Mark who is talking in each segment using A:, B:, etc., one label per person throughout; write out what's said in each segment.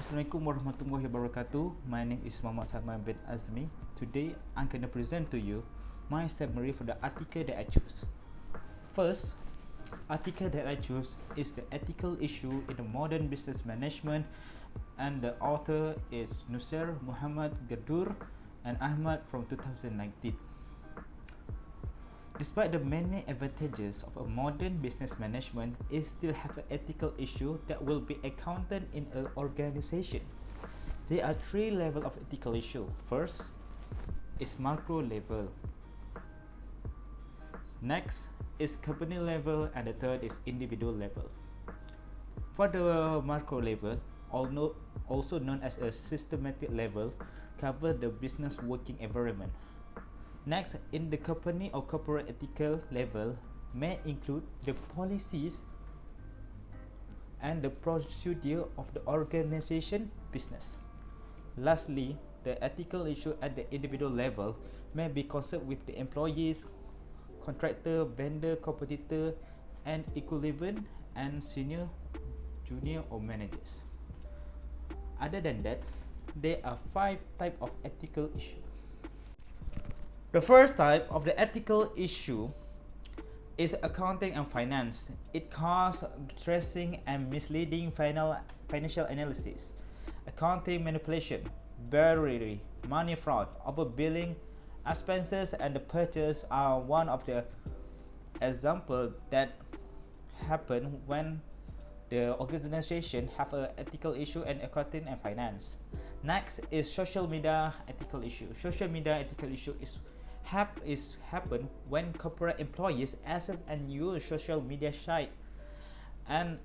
A: Assalamualaikum warahmatullahi wabarakatuh. My name is Muhammad Salman bin Azmi. Today, I'm going to present to you my summary for the article that I choose. First, article that I choose is the ethical issue in the modern business management, and the author is Nusir Muhammad Gadur and Ahmad from 2019. Despite the many advantages of a modern business management, it still have an ethical issue that will be accounted in an organization. There are three levels of ethical issue. First is macro level. Next is company level, and the third is individual level. For the macro level, also known as a systematic level, cover the business working environment. Next, in the company or corporate ethical level may include the policies and the procedure of the organization business. Lastly, the ethical issue at the individual level may be concerned with the employees, contractor, vendor, competitor, and equivalent and senior, junior or managers. Other than that, there are 5 types of ethical issues. The first type of the ethical issue is accounting and finance. It causes stressing and misleading financial analysis, accounting manipulation, bribery, money fraud, overbilling, expenses, and the purchase are one of the examples that happen when the organization have an ethical issue in accounting and finance. Next is social media ethical issue. Social media ethical issue happen when corporate employees access and use social media site, and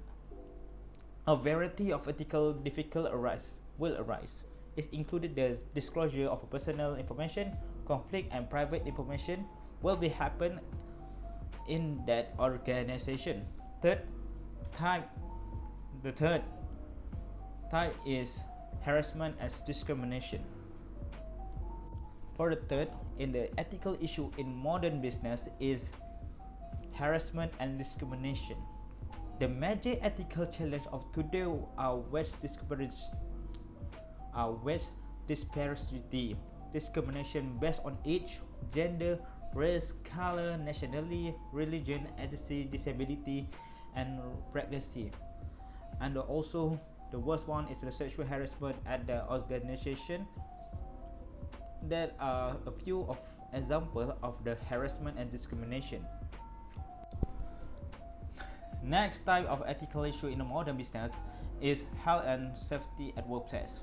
A: a variety of ethical difficulties will arise. It included the disclosure of personal information, conflict, and private information will be happen in that organization. The third type is harassment and discrimination. For the third, in the ethical issue in modern business is harassment and discrimination. The major ethical challenge of today are wage disparity, discrimination based on age, gender, race, color, nationality, religion, ethnicity, disability, and pregnancy. And also, the worst one is the sexual harassment at the organization. There are a few of examples of the harassment and discrimination. Next type of ethical issue in the modern business is health and safety at workplace.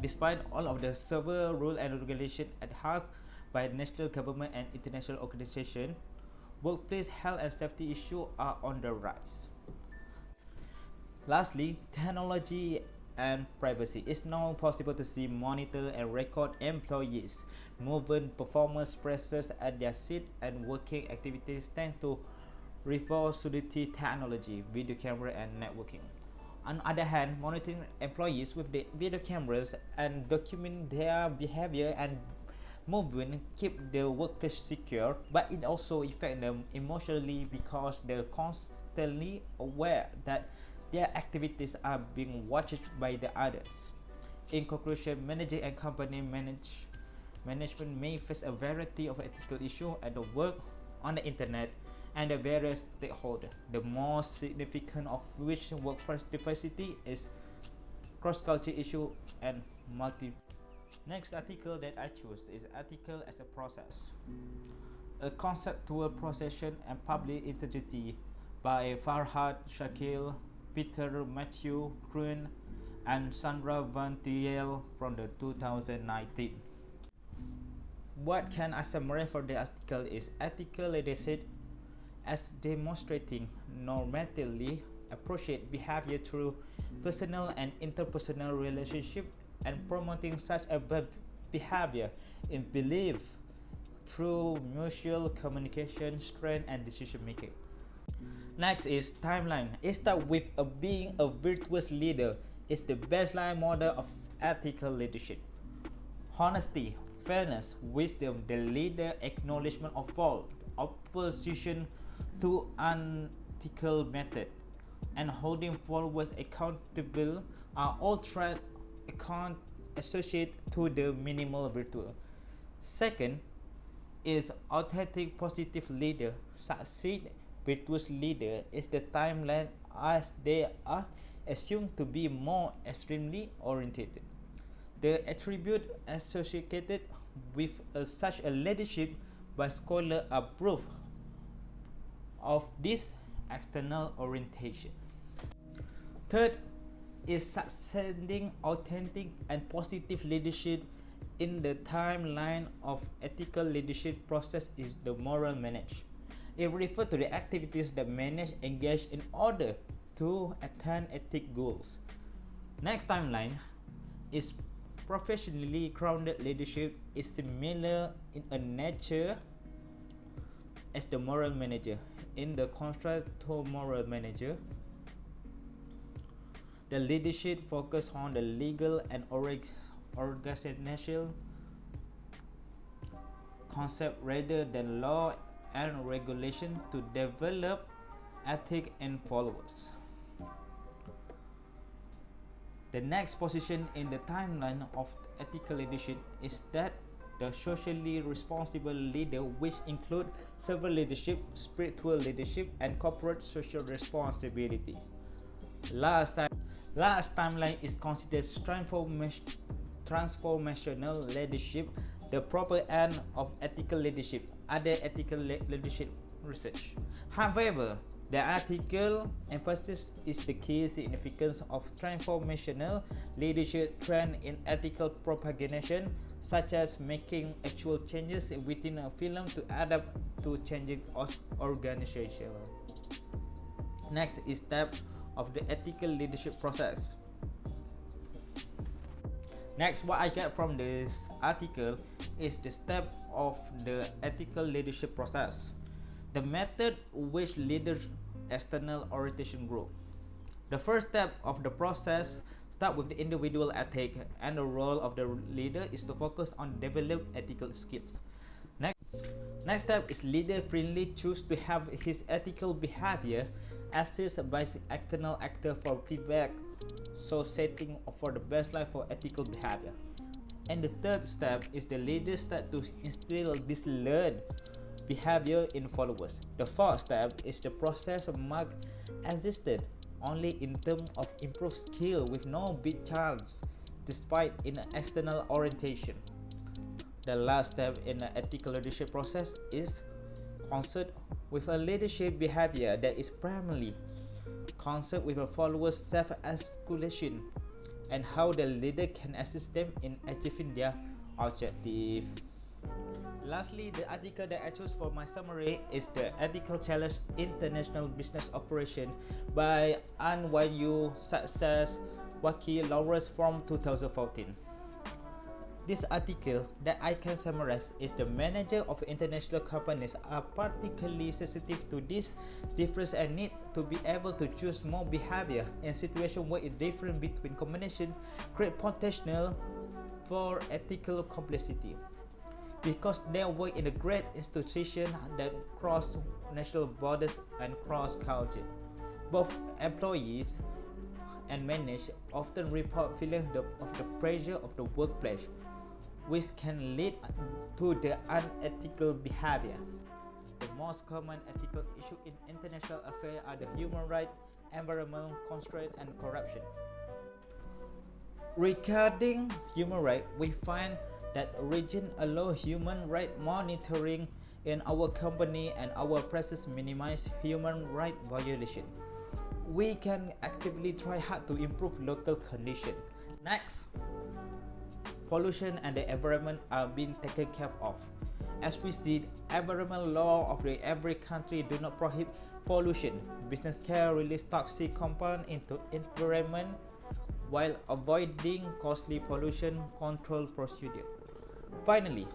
A: Despite all of the several rules and regulations adhered by national government and international organizations, workplace health and safety issues are on the rise. Lastly, technology and privacy. It's now possible to see, monitor, and record employees' movement, performance, presence at their seat, and working activities thanks to revolutionary technology, video camera, and networking. On the other hand, monitoring employees with the video cameras and document their behavior and movement keep the workplace secure, but it also affects them emotionally because they're constantly aware that their activities are being watched by the others. In conclusion, managing and company management may face a variety of ethical issues at the work, on the internet, and the various stakeholders, the most significant of which workforce diversity is cross-cultural issue and multi. Next article that I choose is ethical as a process, a conceptual procession and public integrity by Farhad Shakil, Peter Matthew Gruen, and Sandra Van Thiel from the 2019. What can I summarize for the article is ethical leadership as demonstrating normatively appropriate behavior through personal and interpersonal relationship and promoting such a behavior in belief through mutual communication, strength, and decision making. Next is timeline. It starts with being a virtuous leader is the baseline model of ethical leadership. Honesty, fairness, wisdom, the leader acknowledgement of fault, opposition to unethical method, and holding followers accountable are all account associated to the minimal virtue. Second is authentic positive leader. Succeed virtuous leader is the timeline as they are assumed to be more extremely oriented. The attribute associated with such a leadership by scholars are proof of this external orientation. Third is succeeding authentic and positive leadership in the timeline of ethical leadership process is the moral manage. It refers to the activities that manage engage in order to attain ethic goals. Next timeline is professionally grounded leadership is similar in a nature as the moral manager. In the contrast to moral manager, the leadership focus on the legal and organizational concept rather than law and regulation to develop ethics in followers. The next position in the timeline of ethical leadership is that the socially responsible leader, which include civil leadership, spiritual leadership, and corporate social responsibility. Last timeline is considered transformational leadership, the proper end of ethical leadership, other ethical leadership research. However, the article emphasizes the key significance of transformational leadership trend in ethical propagation, such as making actual changes within a film to adapt to changing organization. Next is step of the ethical leadership process. Next, what I get from this article is the step of the ethical leadership process. The method which leaders external orientation group. The first step of the process start with the individual ethic, and the role of the leader is to focus on develop ethical skills. Next step is leader friendly choose to have his ethical behavior assessed by the external actor for feedback, so setting for the best life for ethical behavior. And the third step is the leader start to instill this learned behavior in followers. The fourth step is the process of mark existed only in terms of improved skill with no big chance despite in an external orientation. The last step in the ethical leadership process is concert with a leadership behavior that is primarily concerned with a follower's self-articulation and how the leader can assist them in achieving their objective. Lastly, the article that I chose for my summary is the Ethical Challenge International Business Operation by NYU Success Waki Lawrence from 2014. This article that I can summarize is the manager of international companies are particularly sensitive to this difference and need to be able to choose more behavior in situations where a difference between combination create potential for ethical complexity. Because they work in a great institution that cross national borders and cross culture. Both employees and managers often report feelings of the pressure of the workplace, which can lead to the unethical behavior. The most common ethical issues in international affairs are the human rights, environmental constraints, and corruption. Regarding human rights, we find that region allow human rights monitoring in our company and our process minimize human rights violation. We can actively try hard to improve local conditions. Next, pollution and the environment are being taken care of. As we see, environmental law of every country do not prohibit pollution. Business can release toxic compound into environment while avoiding costly pollution control procedure. Finally,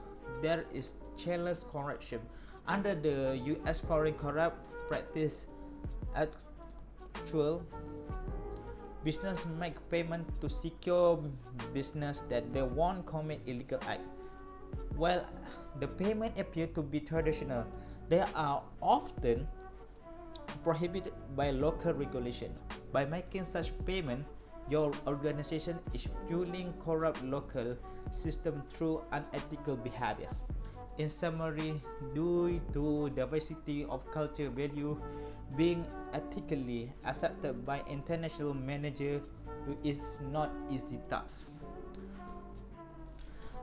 A: there is challenge corruption. Under the U.S. Foreign Corrupt Practice Actual, business make payment to secure business that they won't commit illegal act. While the payment appear to be traditional, they are often prohibited by local regulation. By making such payment, your organization is fueling corrupt local system through unethical behavior. In summary, due to diversity of culture value, being ethically accepted by international manager is not easy task.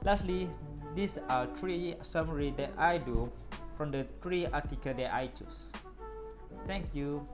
A: Lastly, these are three summary that I do from the three articles that I choose. Thank you.